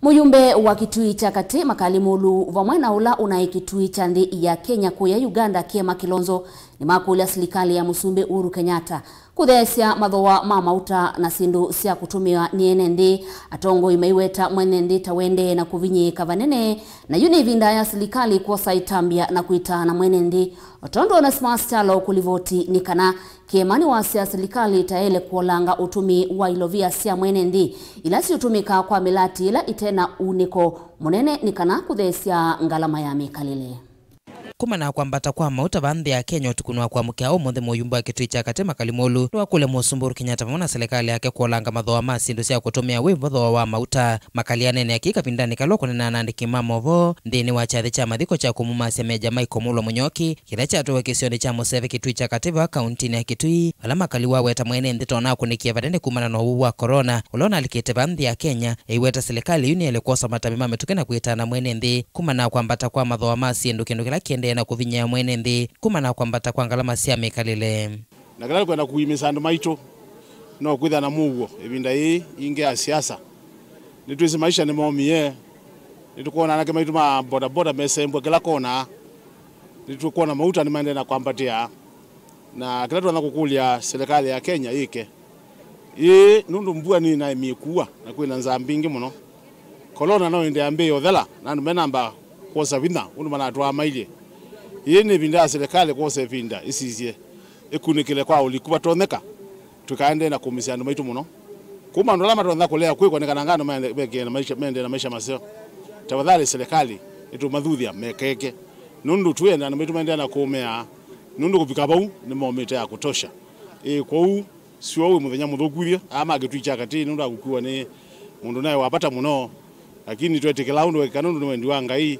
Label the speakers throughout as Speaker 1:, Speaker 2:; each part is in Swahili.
Speaker 1: Muyumbe wa Kitui cha kati Makali Mulu vamwe na ula unai Kitui cha nthi ya Kenya kuya Uganda Kiema Kilonzo nimakulya Silikali ya musumbi Uhuru Kenyatta kutheesya mathooa ma Mauta na syindu sya kutumiwa nthi Atongoi maiweta mwenenthi tauendee na kuvinyiika vanene nayu ivinda ya Silikali kwosa itambya na kuita na mwenenthi otondo na chalo kulivoti ni kana kiemani wasya Silikali taele kuolanga utumiwa ilovia sya mwenenthi ila si utumika kwa milati ila itena uniko munene ni kana kutheesya ngalama ya mikalile.
Speaker 2: Kumana kwambata kwa Mauta vanthi ya Kenya utukunwa kwa mukea umuthi Muyumbe wa Kitui cha kati Makali Mulu wakule musumbi Uhuru Kenyatta vamwe na serikali yake kuolanga mathooa ma syindu sya kutumia wivo thooa wa Mauta makali anene akika vindani kalo kunena nandiki mamovo nthini wa chathi cha mathiko cha kumumasya meja maiko mulo munyoki kila chatuwe kisioni cha museve Kitui cha kati va kauntini ya Kitui ala makali waweta mwenenthi tona kunikia vanene kumana na uwu wa corona ulona alikite vanthi ya Kenya iweta serikali yuni ele kwosa matamima metuke na kuitana mwenenthi kumana kwambata kwa mathooa ma syindu kindu kila kiende na kuvinya mwenenthi kumana kwambata kwa ngalama sya mikalile
Speaker 3: na kala kwenda kuimisa andu maito no kwitha na mugo ivinda hii inge ya siasa nitwisi maisha ni momie nitukona nake maitu ma boda boda mesembwe kila kona nitukona Mauta ni maende na kwambatia na kila tuanza kukulya serikali ya Kenya ike nundu mbua ni na imikuwa na kwina nzambingi muno corona no inde ambe yothela na menamba kwosa vinda undu mana atwa maile ni vinda ya serikali kwosa vinda isizie ikunikile kwa ulikuwa toneka tukaende na kumisia andu maitu muno kuma ndo lama tonza kulea kwiko nekana ngano mende na maisha mende na maisha masio tafadhali serikali itu madhuthia mekeke nundu tuenda na maitu mende na kumea nundu kufika bau ni momete ya kutosha kwa sio muthenya muthukuria ama Kitui cha kati nundu agukua ni mundu naye wapata muno lakini twetekela undu kanundu ni wendi wa ngai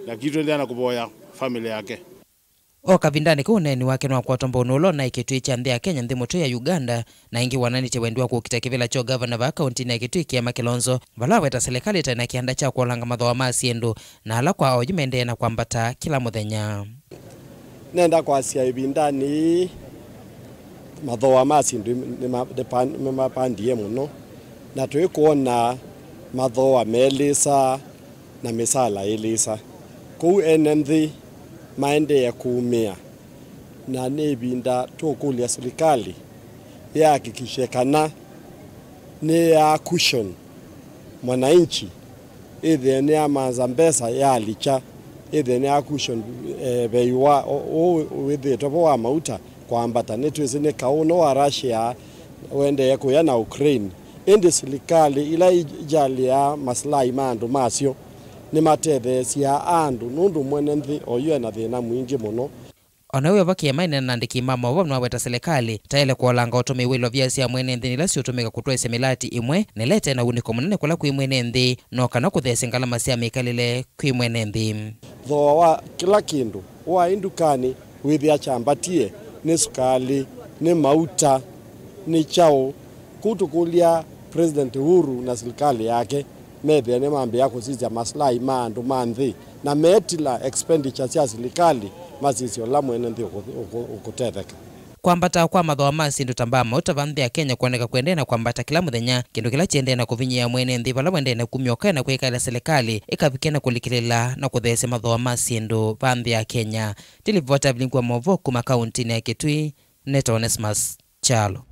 Speaker 3: lakini tuendea na kuboya family yake.
Speaker 2: Kavindani kuneni wake no kwatomba unulo na Kitui cha nthi ya Kenya nthi mutu ya Uganda na ingi wanani chewendiwa kukita kivila cho governor va county ya Kitui Kiema Kilonzo valaweta serikali tena kianda cha kuolanga mathooa ma syindu na ala kwa ojimende na kwambata kila muthenya
Speaker 4: nenda kwa sia ivindani mathooa ma syindu ni mapandie muno na twikuona mathooa melisa na misala elisa kuu enenthi maende ya kuumia na ivinda tukulya serikali ya hakikishekana ni ya cushion mwananchi ithe ni amaza mbesa ya licha ithe ni ya cushion veiwa withi topo wa Mauta kwambata nitwizine kauno wa Russia wende ya kuya na Ukraine indi serikali ila ijali ya maslahi mandu masio ni matetheesya andu nundu mwenenthi oyu ena thina mwingi muno
Speaker 2: ona uyo vakiema ina nandiki mama wa nwaweta serikali taele kuolanga utumi wilo vyasya mwenenthi nila si utumika kutwesya milati imwe nilete na uniko munene kula kwi mwenenthi no kana kutheesya ngalama sya mikalile kwi mwenenthi
Speaker 4: thooa wa kila kindu wa indukani withia chambatie ni sukali ni Mauta ni chao kutukulya President Uhuru na serikali yake mebe ne mambe yako sizya maslahi mandu manthi na metila expenditure cia serikali masisio la mwenenthi ukutetheka
Speaker 2: kwambata kwa mathooa ma syindu tamba Mauta vanthi ya Kenya kuoneka kuendea na kwambata kila muthenya kindu kila chiendea na kuvinyia mwenenthi vala wendea na kumyoka na kuikaila serikali ikavikia na kulikilila na kutheesya mathooa ma syindu vanthi ya Kenya tilivota vilingwa movo kuma kauntini ya Kitui Neto Onesmus Chalo.